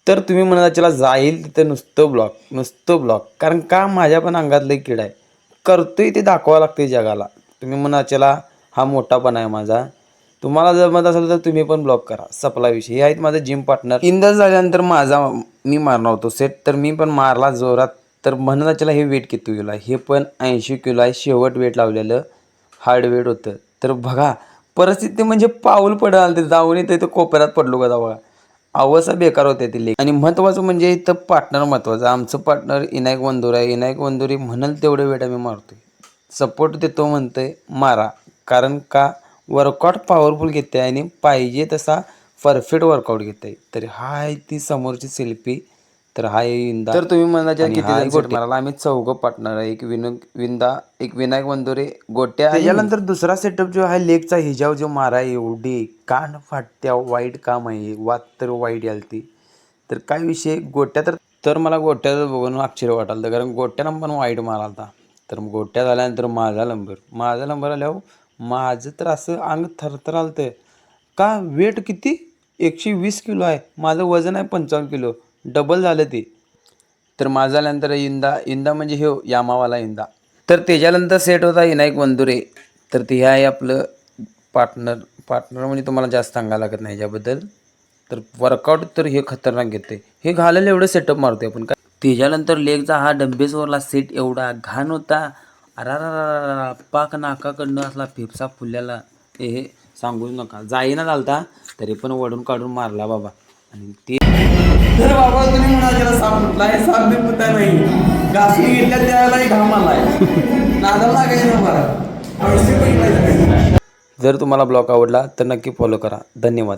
तर तुम्ही म्हणत त्याला जाईल तिथं नुसतं ब्लॉक कारण का माझ्या पण अंगातलं एक किडा आहे, करतोय ते दाखवावं लागते जगाला. तुम्ही म्हणा चला हा मोठापणा आहे माझा, तुम्हाला जर मत असेल तर तुम्ही पण ब्लॉक करा, सपला विषय. हे आहेत माझं जिम पार्टनर. 3 तास झाल्यानंतर मी मारणार होतो सेट, तर मी पण मारला जोरात. तर म्हणत चला हे वेट किती किलो आहे, हे पण 80 किलो आहे. शेवट वेट लावलेलं हार्ड वेट होतं. तर बघा परिस्थिती म्हणजे पाऊल पडाल ते जाऊन इथं कोपऱ्यात पडलो का बघा, अवस्था बेकार होते ती लेख. आणि महत्त्वाचं म्हणजे इथं पार्टनर महत्त्वाचं. आमचं पार्टनर इनायक वंदुरा आहे. इनायक वंदुरी म्हणाल तेवढे वेट आम्ही मारतोय, सपोर्ट देतो, म्हणतंय मारा. कारण का वर्कआउट पॉवरफुल घेते आणि पाहिजे तसा परफेक्ट वर्कआउट घेते. तर हा आहे ती समोरची सेल्फी. तर हा आहे विंदा. तर तुम्ही म्हणायच्या किती जण सेट मारायला, आम्ही 4 पार्टनर आहे. एक विंदा, एक विनायक वंदुरे, गोट्या. त्याच्यानंतर दुसरा सेटअप जो आहे लेगचा, हिजाव जो मारा एवढी कान फाटत्या वाईट काम आहे, वाद तर वाईट यालती. तर काय विषय गोट्या तर मला गोट्याचं बघून आश्चर्य वाटालं, कारण गोट्यानं पण वाईट मारालता. तर गोट्या झाल्यानंतर माझा नंबर आल्यावर माझं तर असं अंग थरथर आलतं. का वेट किती 120 किलो आहे, माझं वजन आहे 55 किलो, डबल झालं ते. तर माझं झाल्यानंतर इंदा म्हणजे हे यामावाला इंदा. तर त्याच्यानंतर सेट होता विनायक वंदुरे. तर ते आहे आपलं पार्टनर म्हणजे तुम्हाला जास्त सांगायला लागत नाही ह्याच्याबद्दल. तर वर्कआउट तर हे खतरनाक घेते, हे घालायला एवढं सेटअप मारतोय आपण काय. त्याच्यानंतर लेगचा हा डब्बेसवरला सेट एवढा घाण होता, अरा पाक नाकाकडनं असला फेफसा फुलल्याला, हे सांगूच नका. जाईना झालता तरी पण वडून काढून मारला बाबा. आणि ते तर बाबा तुम्ही म्हणा त्याला साप फुटलाय, साप बी फुटा नाही, घासणी घेतल्या त्यावेळेला घाम आलाय, नादाला लागायचं बरं. जर तुम्हाला ब्लॉग आवडला तर नक्की फॉलो करा. धन्यवाद.